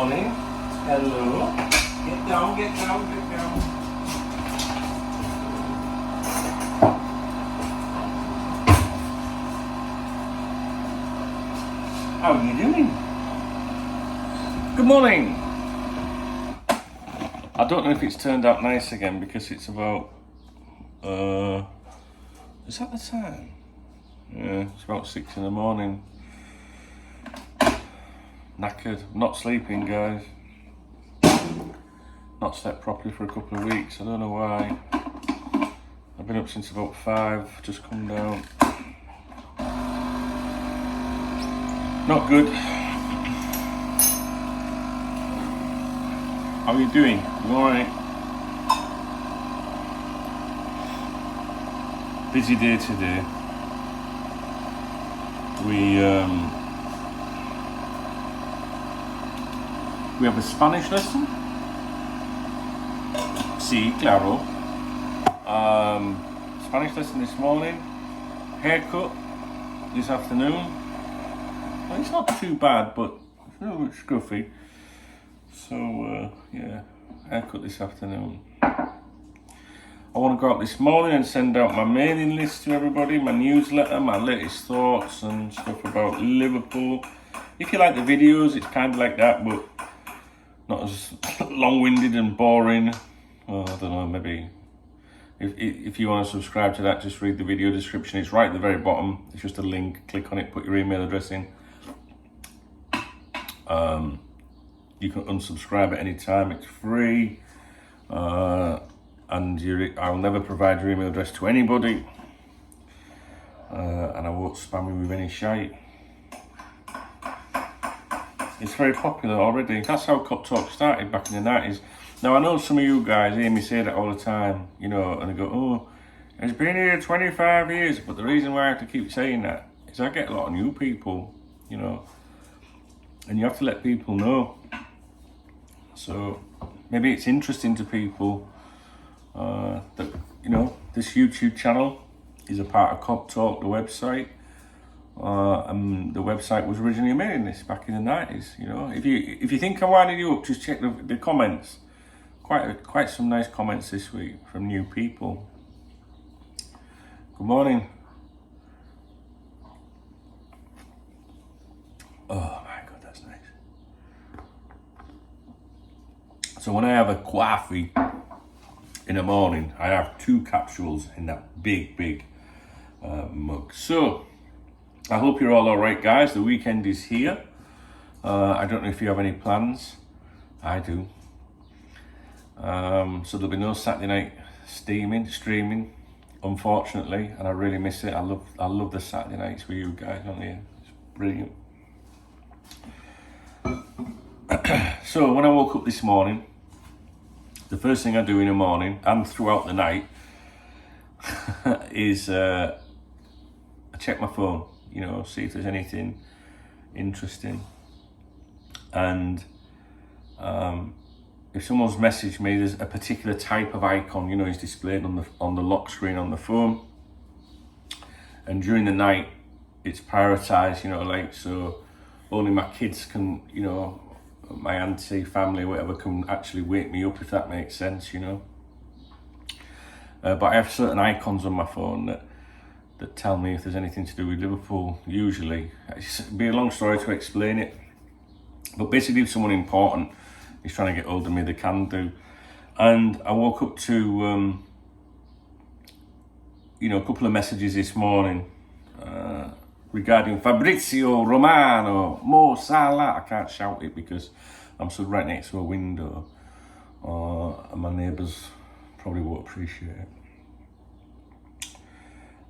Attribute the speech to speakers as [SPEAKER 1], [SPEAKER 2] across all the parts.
[SPEAKER 1] morning. Hello. Get down, get down, get down. How are you doing? Good morning. I don't know if it's turned out nice again because it's about, is that the time? Yeah, it's about 6 in the morning. Knackered, not sleeping guys. Not slept properly for a couple of weeks, I don't know why. I've been up since about 5, just come down. Not good. How are you doing? You alright? Busy day today. We have a Spanish lesson. Sí, claro. Spanish lesson this morning. Haircut this afternoon. Well, it's not too bad, but it's a little bit scruffy. So, yeah, haircut this afternoon. I want to go out this morning and send out my mailing list to everybody, my newsletter, my latest thoughts and stuff about Liverpool. If you like the videos, it's kind of like that, but not as long-winded and boring. Oh, I don't know, maybe if you want to subscribe to that, just read the video description. It's right at the very bottom. It's just a link. Click on it, put your email address in. You can unsubscribe at any time. It's free. And I'll never provide your email address to anybody. And I won't spam you with any shite. It's very popular already. That's how Cup Talk started back in the 90s. Now, I know some of you guys hear me say that all the time, you know, and they go, oh, it's been here 25 years. But the reason why I have to keep saying that is I get a lot of new people, you know, and you have to let people know. So maybe it's interesting to people that, you know, this YouTube channel is a part of Cup Talk, the website. And the website was originally made in this back in the 90s, you know. If you think I'm winding you up, just check the comments. Quite some nice comments this week from new people. Good morning. Oh my God, that's nice. So when I have a coffee in the morning, I have 2 capsules in that big mug. So I hope you're all alright, guys. The weekend is here. I don't know if you have any plans. I do. So there'll be no Saturday night streaming, unfortunately, and I really miss it. I love the Saturday nights with you guys, don't you? It's brilliant. So when I woke up this morning, the first thing I do in the morning and throughout the night is I check my phone. You know, see if there's anything interesting. And if someone's messaged me, there's a particular type of icon, you know, is displayed on the lock screen on the phone. And during the night, it's prioritized, you know, like, so only my kids can, you know, my auntie, family, whatever, can actually wake me up, if that makes sense, you know. But I have certain icons on my phone that tell me if there's anything to do with Liverpool, usually. It'd be a long story to explain it. But basically, if someone important is trying to get hold of me, they can do. And I woke up to, you know, a couple of messages this morning regarding Fabrizio, Romano, Mo Salah. I can't shout it because I'm stood right next to a window. And my neighbours probably won't appreciate it.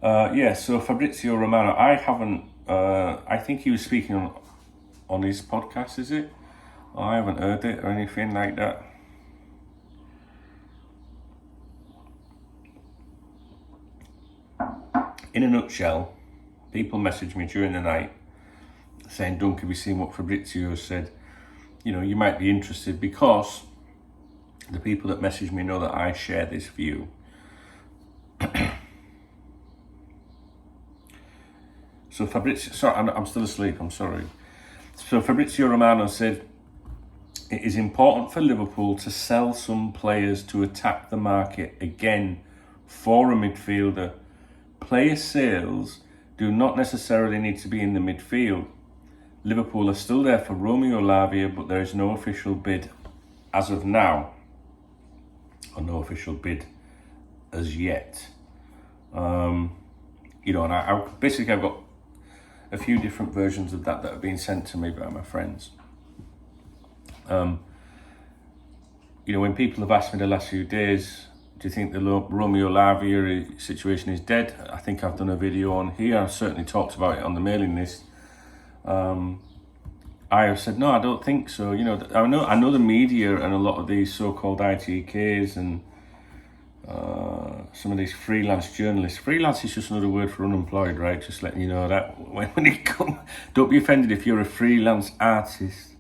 [SPEAKER 1] Yeah, so Fabrizio Romano, I haven't, I think he was speaking on his podcast, is it? I haven't heard it or anything like that. In a nutshell, people message me during the night saying, Dunk, have you seen what Fabrizio said? You know, you might be interested, because the people that message me know that I share this view. So Fabrizio, sorry, I'm still asleep, I'm sorry. So Fabrizio Romano said, it is important for Liverpool to sell some players to attack the market again for a midfielder. Player sales do not necessarily need to be in the midfield. Liverpool are still there for Romeo Lavia, but there is no official bid as of now, or no official bid as yet. You know, and I've got a few different versions of that have been sent to me by my friends. You know, when people have asked me the last few days, do you think the Romeo Lavia situation is dead? I think I've done a video on here. I've certainly talked about it on the mailing list. I have said, no, I don't think so. You know, I know the media and a lot of these so-called ITKs and some of these freelance journalists. Freelance is just another word for unemployed, right? Just letting you know that when it comes, don't be offended if you're a freelance artist.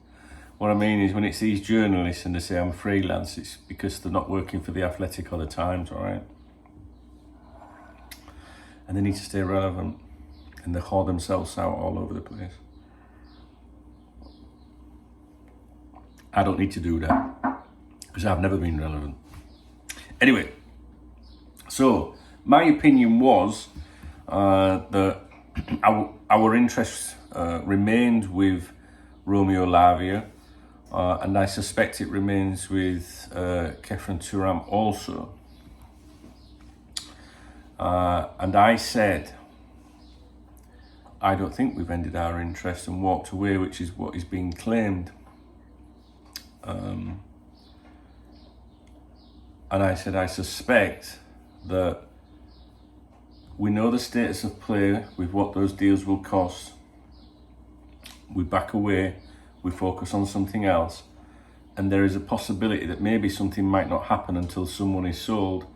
[SPEAKER 1] What I mean is when it's these journalists and they say I'm freelance, it's because they're not working for the Athletic or the Times, all right? And they need to stay relevant, and they haul themselves out all over the place. I don't need to do that because I've never been relevant. Anyway, so my opinion was that our interest remained with Romeo Lavia, and I suspect it remains with Kefren Turam also. And I said, I don't think we've ended our interest and walked away, which is what is being claimed. And I said, I suspect that we know the status of play with what those deals will cost. We back away, we focus on something else, and there is a possibility that maybe something might not happen until someone is sold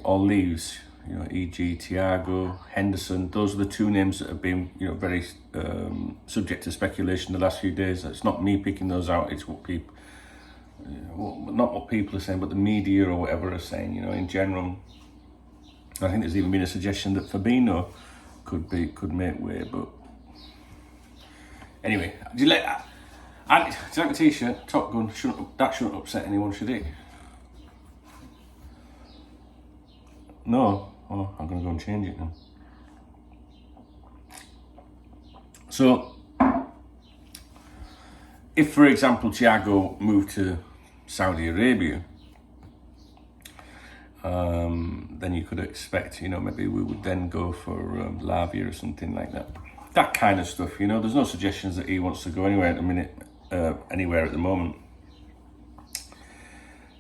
[SPEAKER 1] or leaves. You know, e.g. Thiago, Henderson. Those are the two names that have been, you know, very subject to speculation the last few days. It's not me picking those out. It's what people, not what people are saying, but the media or whatever are saying. You know, in general. I think there's even been a suggestion that Fabinho could make way, but anyway, do you like the t-shirt? Top Gun. That shouldn't upset anyone, should it? No. Oh, I'm going to go and change it now. So, if, for example, Thiago moved to Saudi Arabia, then you could expect, you know, maybe we would then go for Lavia or something like that. That kind of stuff, you know. There's no suggestions that he wants to go anywhere at the minute, anywhere at the moment.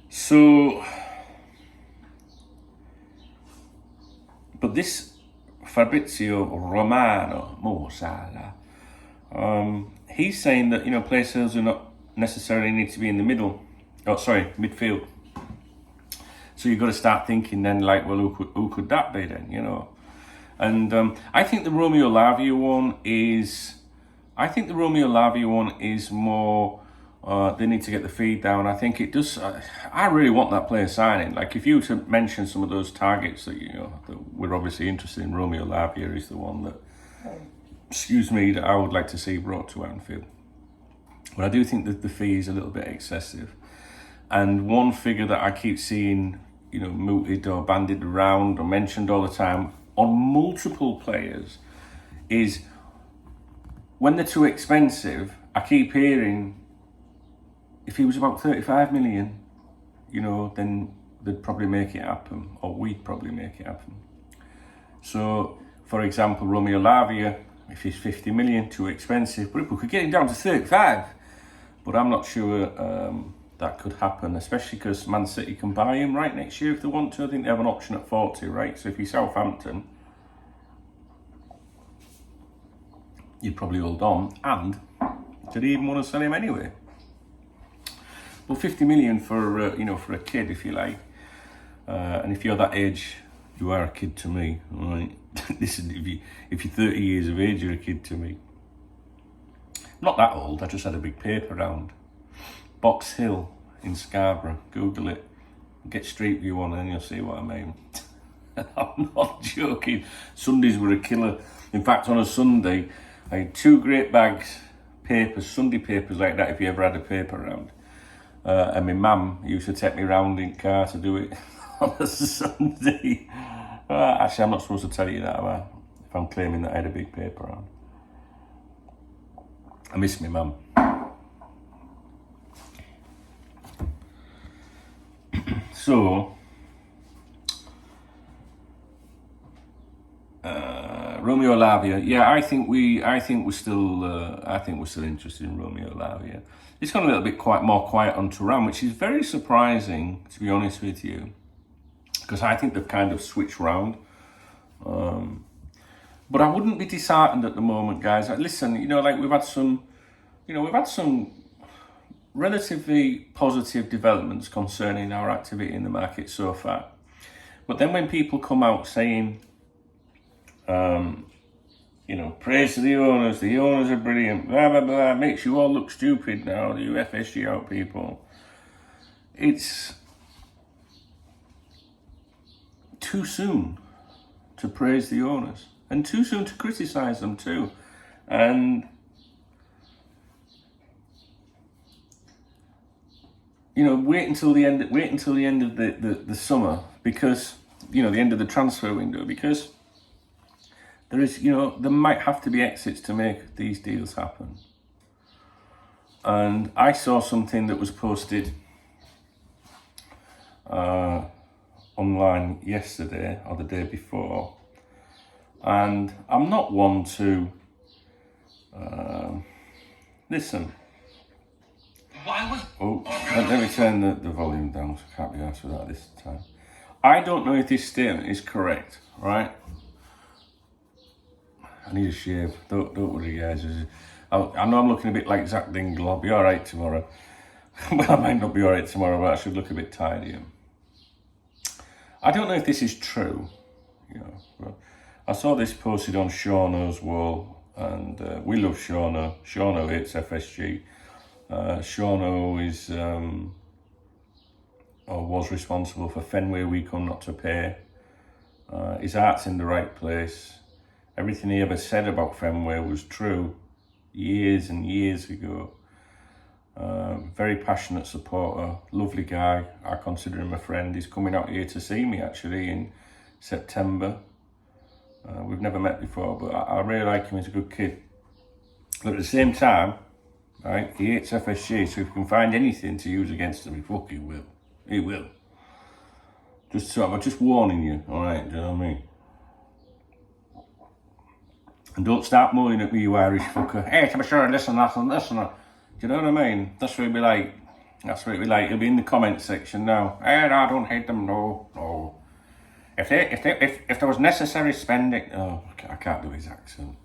[SPEAKER 1] So, but this Fabrizio Romano, Mo Salah, he's saying that, you know, player sales do not necessarily need to be in the midfield. So you've got to start thinking then, like, well, who could that be then, you know? And I think the Romeo Lavia one is more, they need to get the feed down. I think it does, I really want that player signing. Like, if you were to mention some of those targets that, you know, that we're obviously interested in, Romeo Lavia is the one that, that I would like to see brought to Anfield. But I do think that the fee is a little bit excessive. And one figure that I keep seeing, you know, mooted or bandied around or mentioned all the time on multiple players is when they're too expensive, I keep hearing if he was about 35 million, you know, then they'd probably make it happen, or we'd probably make it happen. So, for example, Romeo Lavia, if he's 50 million, too expensive, but we could get him down to 35. But I'm not sure that could happen, especially because Man City can buy him right next year if they want to. I think they have an option at 40, right? So if you're Southampton, you'd probably hold on. And did he even want to sell him anyway? Well, 50 million for you know, for a kid, if you like, and if you're that age, you are a kid to me, right? Listen, if you're 30 years of age, you're a kid to me. Not that old. I just had a big paper round. Box Hill in Scarborough. Google it. Get Street View on and you'll see what I mean. I'm not joking. Sundays were a killer. In fact, on a Sunday, I had 2 great bags papers, Sunday papers like that, if you ever had a paper round. And my mum used to take me round in car to do it on a Sunday. Actually, I'm not supposed to tell you that, am I? If I'm claiming that I had a big paper round. I miss my mum. So, Romeo Lavia. Yeah, I think we're still interested in Romeo Lavia. It's gone a little bit more quiet on Turan, which is very surprising, to be honest with you, because I think they've kind of switched round. But I wouldn't be disheartened at the moment, guys. Listen, we've had some relatively positive developments concerning our activity in the market so far. But then when people come out saying, praise to the owners are brilliant, blah, blah, blah, makes you all look stupid now, you FSG out people. It's too soon to praise the owners and too soon to criticise them too. And, wait until the end of the summer, because, the end of the transfer window, because there might have to be exits to make these deals happen. And I saw something that was posted online yesterday or the day before, and I'm not one to listen. Let me turn the volume down, so I can't be asked for that this time. I don't know if this statement is correct, right? I need a shave. Don't worry, guys. I know I'm looking a bit like Zach Dingle. I'll be all right tomorrow. Well, I might not be all right tomorrow, but I should look a bit tidier. I don't know if this is true. But I saw this posted on Shauno's wall, and we love Shauno. Shauno hates FSG. Shauno is or was responsible for Fenway We Come Not to Pay. His heart's in the right place. Everything he ever said about Fenway was true years and years ago. Very passionate supporter, lovely guy. I consider him a friend. He's coming out here to see me actually in September. We've never met before, but I really like him. He's a good kid. But at the same time, right, he hates FSG, so if we can find anything to use against him, he fucking will. He will. Just warning you, alright, do you know what I mean? And don't start moaning at me, you Irish fucker. Hey, to be sure, listen. Do you know what I mean? That's what it'd be like. It'll be in the comment section now. Hey, no, I don't hate them, no. If there was necessary spending... Oh, I can't do his accent.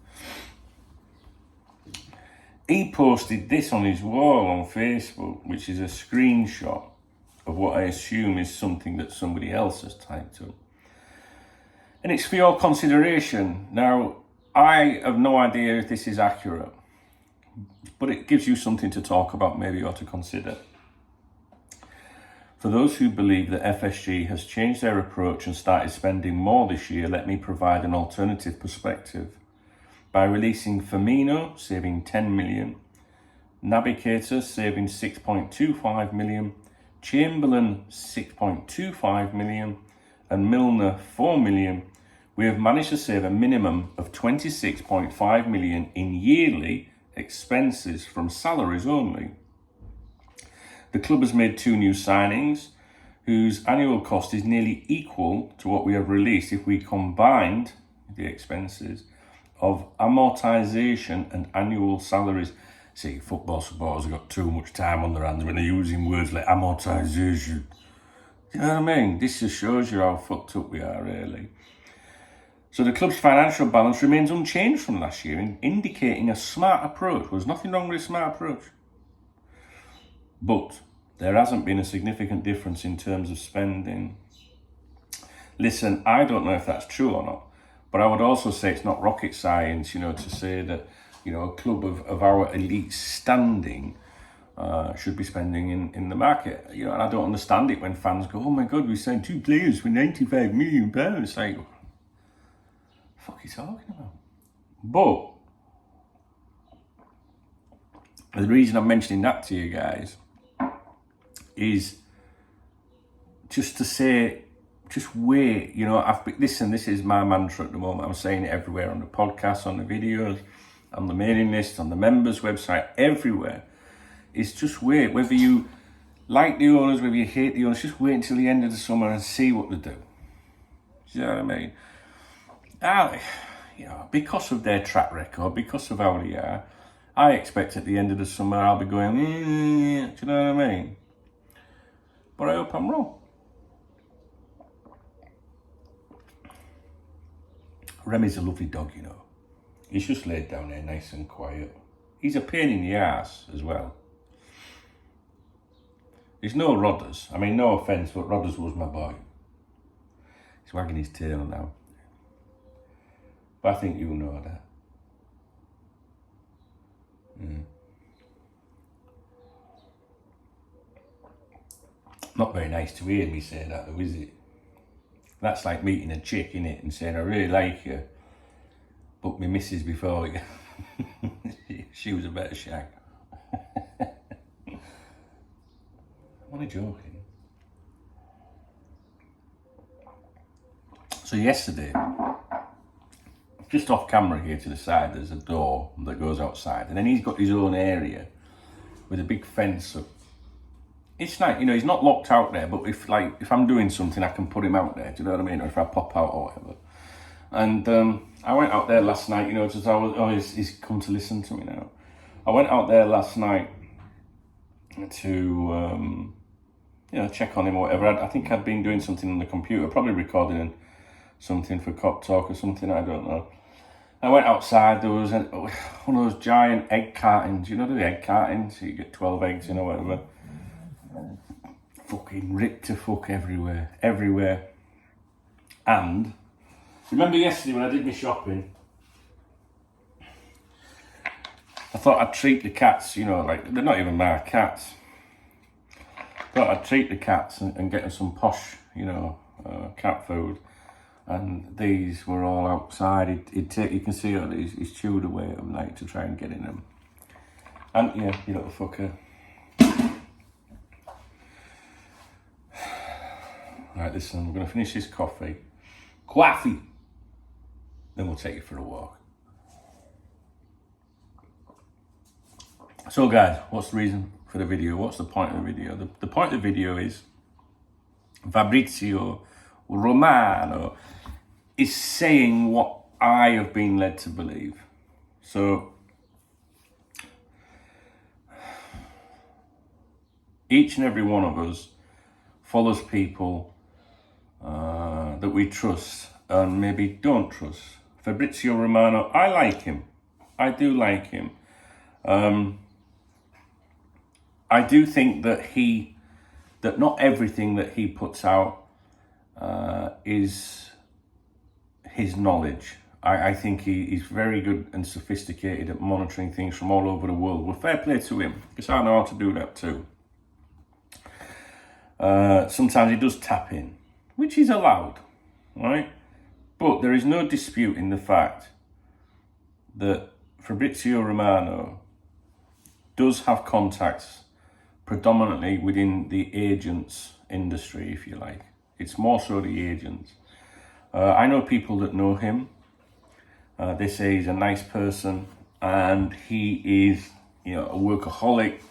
[SPEAKER 1] He posted this on his wall on Facebook, which is a screenshot of what I assume is something that somebody else has typed up. And it's for your consideration. Now, I have no idea if this is accurate, but it gives you something to talk about maybe or to consider. For those who believe that FSG has changed their approach and started spending more this year, let me provide an alternative perspective. By releasing Firmino, saving 10 million, Navigator saving 6.25 million, Chamberlain 6.25 million, and Milner 4 million, we have managed to save a minimum of 26.5 million in yearly expenses from salaries only. The club has made 2 new signings, whose annual cost is nearly equal to what we have released if we combined the expenses of amortisation and annual salaries. See, football supporters have got too much time on their hands when they're using words like amortisation. You know what I mean? This just shows you how fucked up we are, really. So the club's financial balance remains unchanged from last year, indicating a smart approach. Well, there's nothing wrong with a smart approach. But there hasn't been a significant difference in terms of spending. Listen, I don't know if that's true or not, but I would also say it's not rocket science, to say that, a club of our elite standing should be spending in the market. And I don't understand it when fans go, oh my God, we signed 2 players for £95 million. It's like, what the fuck are you talking about? But The reason I'm mentioning that to you guys is just to say, just wait. You know, listen, this is my mantra at the moment. I'm saying it everywhere, on the podcast, on the videos, on the mailing list, on the members website, everywhere. It's just wait. Whether you like the owners, whether you hate the owners, just wait until the end of the summer and see what they do. Do you know what I mean? You know, because of their track record, because of how they are, I expect at the end of the summer I'll be going, do you know what I mean? But I hope I'm wrong. Remy's a lovely dog, you know. He's just laid down there nice and quiet. He's a pain in the arse as well. There's no Rodders. I mean, no offence, but Rodders was my boy. He's wagging his tail now. But I think you know that. Not very nice to hear me say that though, is it? That's like meeting a chick, innit, and saying, I really like you, but my missus before you. She was a better shag. I'm only joking. So yesterday, just off camera here to the side, there's a door that goes outside, and then he's got his own area with a big fence up. It's like, you know, he's not locked out there, but if I'm doing something, I can put him out there, do you know what I mean? Or if I pop out or whatever. And I went out there last night, you know, just he's come to listen to me now. I went out there last night to, you know, check on him or whatever. I think I'd been doing something on the computer, probably recording something for Cop Talk or something, I don't know. I went outside, there was one of those giant egg cartons, you know the egg cartons, so you get 12 eggs in or whatever. Fucking ripped to fuck everywhere. And remember yesterday when I did my shopping, I thought I'd treat the cats, you know, like they're not even my cats. Thought I'd treat the cats and get them some posh, you know, cat food. And these were all outside. He'd take, you can see all these, he's chewed away at them like to try and get in them. And yeah, you little fucker. Right, listen, we're going to finish this coffee. Then we'll take you for a walk. So guys, what's the reason for the video? What's the point of the video? The point of the video is Fabrizio Romano is saying what I have been led to believe. So each and every one of us follows people that we trust and maybe don't trust. Fabrizio Romano, I like him. I do like him. I do think that not everything that he puts out is his knowledge. I think he's very good and sophisticated at monitoring things from all over the world. Well, fair play to him, because I know how to do that too. Sometimes he does tap in, which is allowed, right? But there is no disputing the fact that Fabrizio Romano does have contacts predominantly within the agents industry, if you like. It's more so the agents. I know people that know him. They say he's a nice person and he is, you know, a workaholic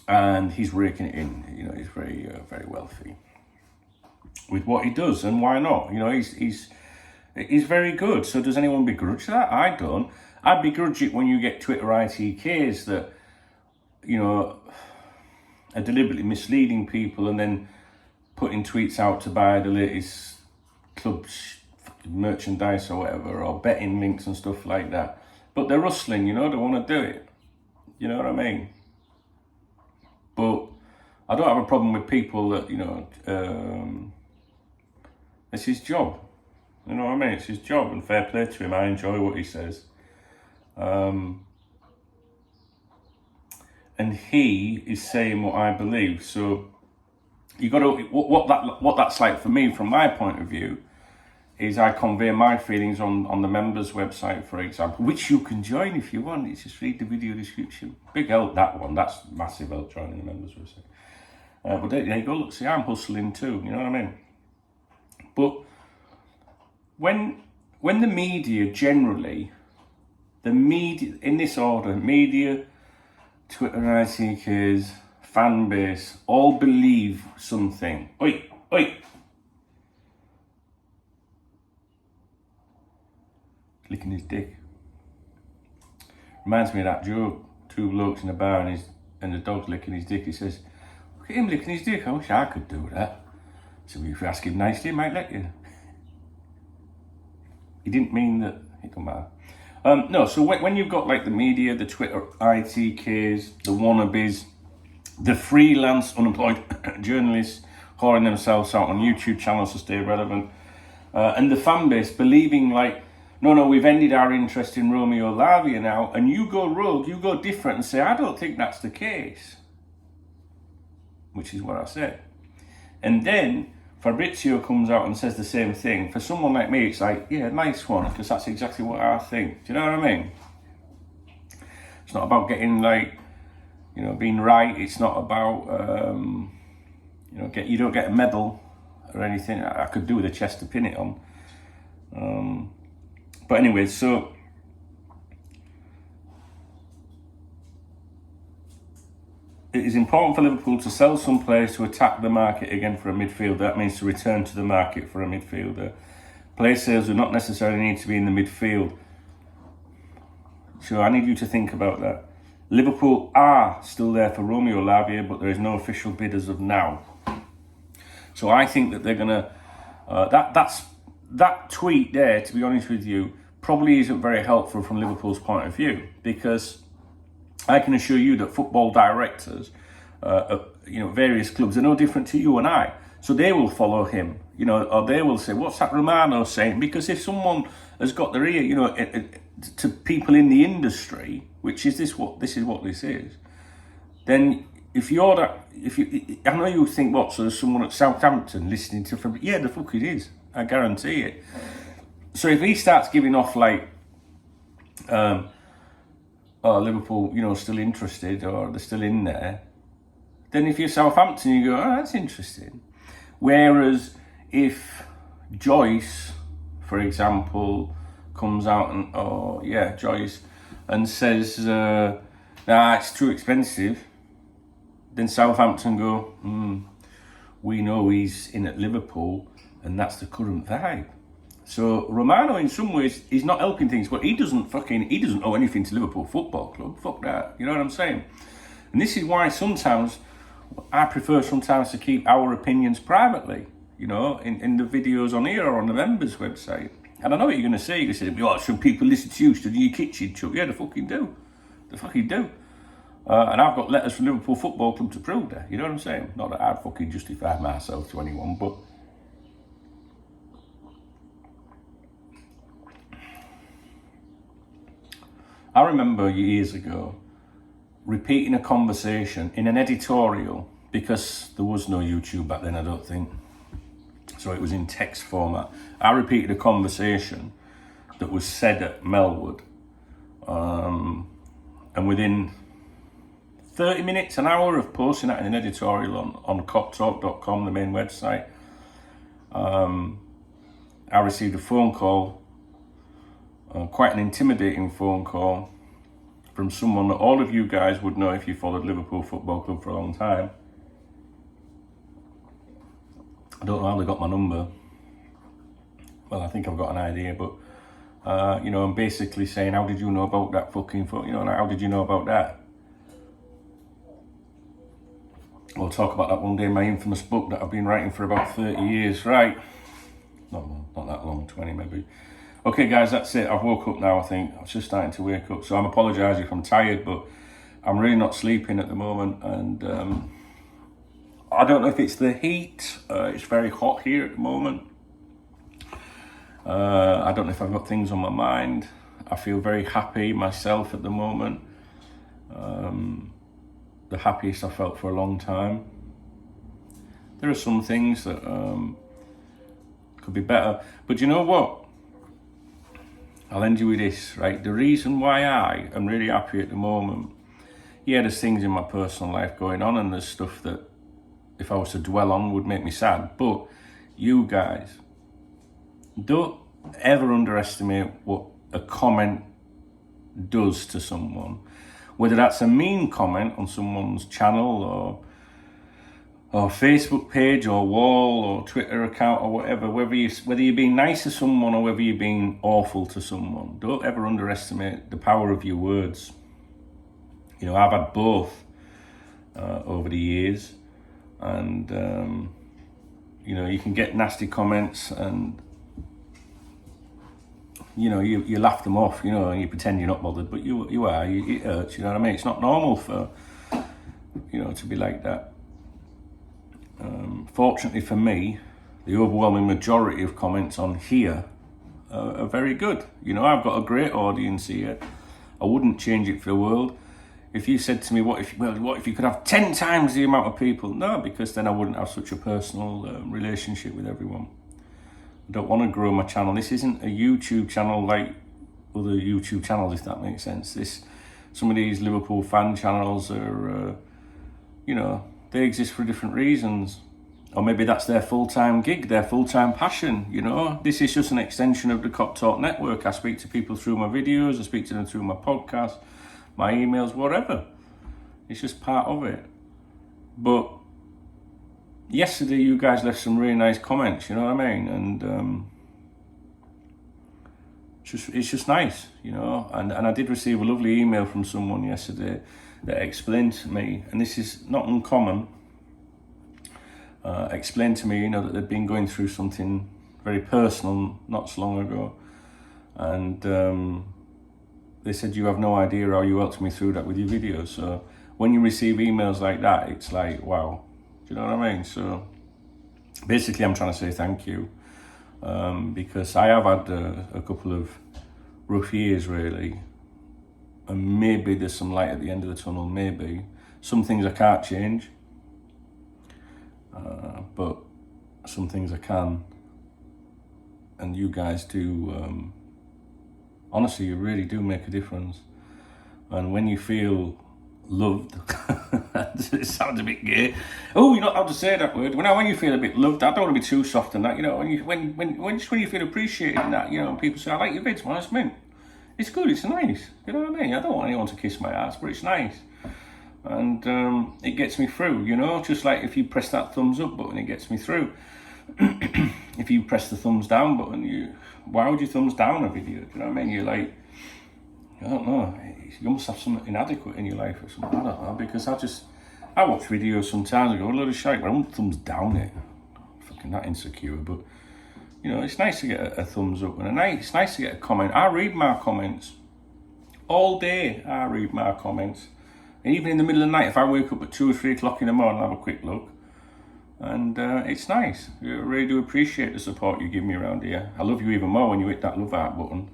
[SPEAKER 1] and he's raking it in. You know, he's very, very wealthy with what he does, and why not? You know, he's very good. So does anyone begrudge that? I don't. I begrudge it when you get Twitter ITKs that, you know, are deliberately misleading people and then putting tweets out to buy the latest club merchandise or whatever, or betting links and stuff like that. But they're rustling, you know, they want to do it. You know what I mean? But I don't have a problem with people that, you know, it's his job. You know what I mean? It's his job, and fair play to him. I enjoy what he says. And he is saying what I believe. So you got to what that's like for me, from my point of view, is I convey my feelings on the members website, for example, which you can join if you want. It's just read the video description. Big help, that one. That's massive help, joining the members website. But there you go. Look, see, I'm hustling too. You know what I mean? But when the media generally, the media in this order, media, Twitter, ITKs, fan base, all believe something. Oi, oi. Licking his dick. Reminds me of that joke. Two blokes in a bar and the dog's licking his dick. He says, look at him licking his dick. I wish I could do that. So if you ask him nicely, he might let you. He didn't mean that. It don't matter. No, so when you've got like the media, the Twitter ITKs, the wannabes, the freelance unemployed journalists whoring themselves out on YouTube channels to stay relevant, and the fan base believing like, no, we've ended our interest in Romeo Lavia now, and you go rogue, you go different and say, I don't think that's the case. Which is what I said. And then Fabrizio comes out and says the same thing. For someone like me, it's like, yeah, nice one, because that's exactly what I think. Do you know what I mean? It's not about getting like, being right. It's not about, you don't get a medal or anything. I could do with a chest to pin it on. But anyway, so it is important for Liverpool to sell some players to attack the market again for a midfielder. That means to return to the market for a midfielder. Player sales do not necessarily need to be in the midfield. So I need you to think about that. Liverpool are still there for Romeo Lavia, but there is no official bid as of now. So I think that they're going to... That tweet there, to be honest with you, probably isn't very helpful from Liverpool's point of view, because I can assure you that football directors, various clubs are no different to you and I. So they will follow him, or they will say, what's that Romano saying? Because if someone has got their ear, to people in the industry, which is this is what this is, then I know you think, what, so there's someone at Southampton listening to from, yeah, the fuck it is. I guarantee it. So if he starts giving off like, Liverpool, still interested, or they're still in there, then if you're Southampton, you go, oh, that's interesting. Whereas if Joyce, for example, comes out and, Joyce, and says, it's too expensive, then Southampton go, we know he's in at Liverpool, and that's the current vibe. So Romano, in some ways, he's not helping things, but he doesn't owe anything to Liverpool Football Club. Fuck that. You know what I'm saying? And this is why sometimes I prefer to keep our opinions privately. In the videos on here or on the members' website. And I know what you're going to say. You're going to say, some people listen to you, study your kitchen chuck. Yeah, they fucking do. And I've got letters from Liverpool Football Club to prove that. You know what I'm saying? Not that I'd fucking justify myself to anyone, but. I remember years ago repeating a conversation in an editorial, because there was no YouTube back then, I don't think. So it was in text format. I repeated a conversation that was said at Melwood. And within 30 minutes, an hour of posting that in an editorial on coptalk.com, the main website, I received a phone call. Quite an intimidating phone call from someone that all of you guys would know if you followed Liverpool Football Club for a long time. I don't know how they got my number. Well, I think I've got an idea, but I'm basically saying, how did you know about that fucking foot? How did you know about that? We'll talk about that one day in my infamous book that I've been writing for about 30 years, right? Not that long, 20 maybe. Okay, guys, that's it. I've woke up now, I think. I was just starting to wake up. So I'm apologising if I'm tired, but I'm really not sleeping at the moment. And I don't know if it's the heat. It's very hot here at the moment. I don't know if I've got things on my mind. I feel very happy myself at the moment. The happiest I felt for a long time. There are some things that could be better. But you know what? I'll end you with this, right? The reason why I am really happy at the moment, yeah, there's things in my personal life going on and there's stuff that if I was to dwell on would make me sad. But you guys, don't ever underestimate what a comment does to someone. Whether that's a mean comment on someone's channel or Facebook page or wall or Twitter account or whatever, whether you're being nice to someone or whether you're being awful to someone, don't ever underestimate the power of your words. You know, I've had both over the years, and you know, you can get nasty comments and you know, you laugh them off, you know, and you pretend you're not bothered, but you are, it hurts, you know what I mean? It's not normal for, you know, to be like that. Fortunately for me, the overwhelming majority of comments on here are very good. You know, I've got a great audience here. I wouldn't change it for the world. If you said to me, what if you could have 10 times the amount of people? No, because then I wouldn't have such a personal relationship with everyone. I don't want to grow my channel. This isn't a YouTube channel like other YouTube channels, if that makes sense. Some of these Liverpool fan channels are, you know, they exist for different reasons. Or maybe that's their full-time gig, their full-time passion, you know. This is just an extension of the Cop Talk network. I speak to people through my videos, I speak to them through my podcast, my emails, whatever. It's just part of it. But yesterday you guys left some really nice comments, you know what I mean? And it's just nice, you know. And I did receive a lovely email from someone yesterday that explained to me, and this is not uncommon, explained to me, you know, that they'd been going through something very personal not so long ago. And they said, you have no idea how you helped me through that with your videos. So when you receive emails like that, it's like, wow. Do you know what I mean? So basically I'm trying to say thank you, because I have had a couple of rough years really, and maybe there's some light at the end of the tunnel, maybe. Some things I can't change, but some things I can, and you guys do, honestly, you really do make a difference. And when you feel loved, it sounds a bit gay. Oh, you're not allowed to say that word. When you feel a bit loved, I don't want to be too soft on that, you know. When you feel appreciated in that, you know, and people say, I like your vids, man, it's mint. It's good, it's nice, you know what I mean? I don't want anyone to kiss my ass, but it's nice. And it gets me through, you know, just like if you press that thumbs up button, it gets me through. If you press the thumbs down button, why would you thumbs down a video? Do you know what I mean? You're like, I don't know, you must have something inadequate in your life or something, I don't know, because I watch videos sometimes, I go, a load of shite, but I won't thumbs down it. I'm fucking that insecure, but, you know, it's nice to get a thumbs up, and it's nice to get a comment. I read my comments. All day, I read my comments. And even in the middle of the night, if I wake up at 2 or 3 o'clock in the morning, I'll have a quick look. And it's nice. I really do appreciate the support you give me around here. I love you even more when you hit that love heart button.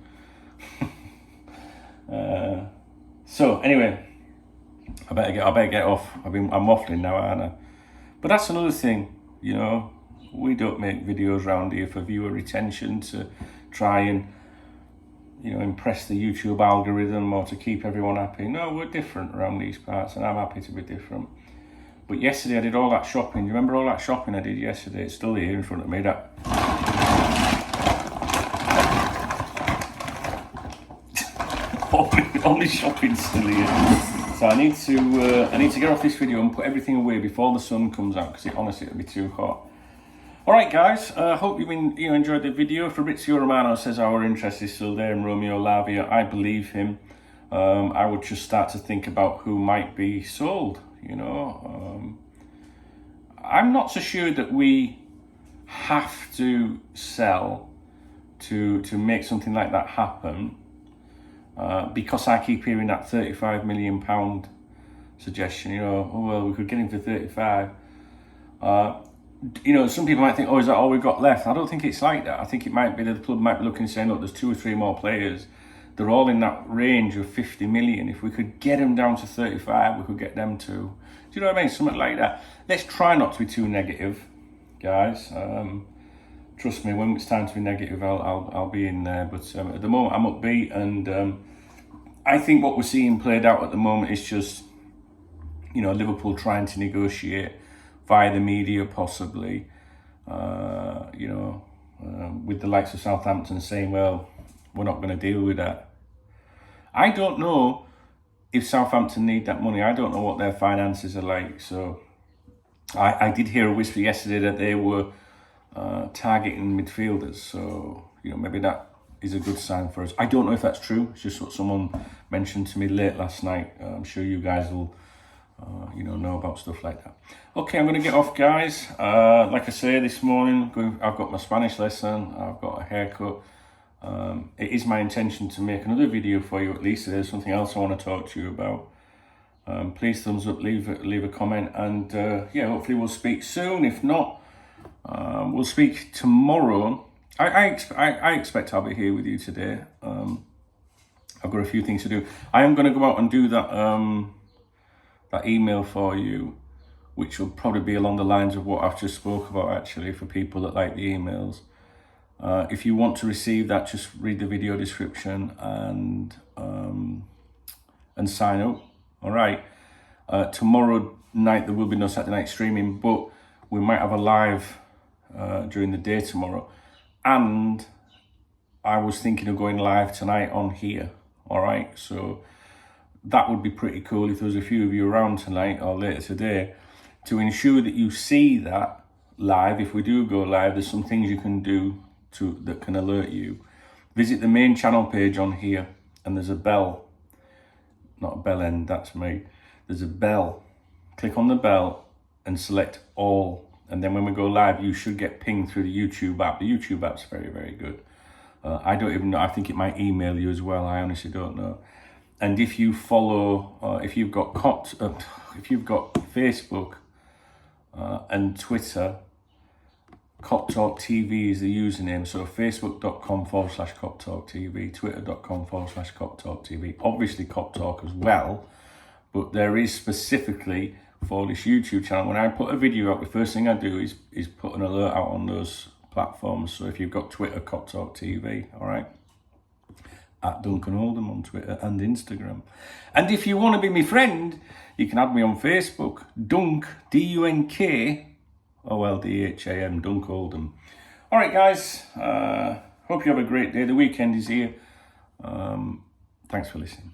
[SPEAKER 1] So anyway, I better get off. I'm waffling now, aren't I? But that's another thing, you know. We don't make videos around here for viewer retention to try and, you know, impress the YouTube algorithm or to keep everyone happy. No, we're different around these parts, and I'm happy to be different. But yesterday I did all that shopping. Do you remember all that shopping I did yesterday? It's still here in front of me. That all my shopping's still here. So I need to get off this video and put everything away before the sun comes out, because honestly it'll be too hot. All right, guys. I hope you enjoyed the video. Fabrizio Romano says our interest is still there in Romeo Lavia. I believe him. I would just start to think about who might be sold. You know, I'm not so sure that we have to sell to make something like that happen, because I keep hearing that £35 million suggestion. You know, oh well, we could get him for 35. You know, some people might think, oh, is that all we've got left? I don't think it's like that. I think it might be that the club might be looking and saying, look, there's 2 or 3 more players. They're all in that range of 50 million. If we could get them down to 35, we could get them to. Do you know what I mean? Something like that. Let's try not to be too negative, guys. trust me, when it's time to be negative, I'll be in there. But at the moment, I'm upbeat, and I think what we're seeing played out at the moment is just, you know, Liverpool trying to negotiate via the media, possibly, you know, with the likes of Southampton saying, well, we're not going to deal with that. I don't know if Southampton need that money. I don't know what their finances are like. So I did hear a whisper yesterday that they were targeting midfielders. So, you know, maybe that is a good sign for us. I don't know if that's true. It's just what someone mentioned to me late last night. I'm sure you guys will, you know about stuff like that. Okay, I'm going to get off, guys. Like I say, this morning, I've got my Spanish lesson. I've got a haircut. It is my intention to make another video for you, at least. There's something else I want to talk to you about. Please thumbs up, leave a comment, and yeah, hopefully we'll speak soon. If not, we'll speak tomorrow. I expect I'll be here with you today. I've got a few things to do. I am going to go out and do that email for you, which will probably be along the lines of what I've just spoke about, actually, for people that like the emails. If you want to receive that, just read the video description and sign up. All right. Tomorrow night there will be no Saturday night streaming, but we might have a live during the day tomorrow. And I was thinking of going live tonight on here. All right. So that would be pretty cool if there was a few of you around tonight or later today to ensure that you see that live. If we do go live, there's some things you can do that can alert you. Visit the main channel page on here, and there's a bell. Not a bell end, that's me. There's a bell. Click on the bell and select all. And then when we go live, you should get pinged through the YouTube app. The YouTube app's very, very good. I don't even know. I think it might email you as well. I honestly don't know. And if you follow, if you've got Facebook and Twitter, Cop Talk TV is the username. So facebook.com/Cop Talk TV, twitter.com/Cop Talk TV. Obviously Cop Talk as well, but there is specifically for this YouTube channel. When I put a video out, the first thing I do is put an alert out on those platforms. So if you've got Twitter, Cop Talk TV, all right? At Duncan Oldham on Twitter and Instagram. And if you want to be my friend, you can add me on Facebook, Dunk, DUNK-OLDHAM, Dunk Oldham. All right, guys. Hope you have a great day. The weekend is here. Thanks for listening.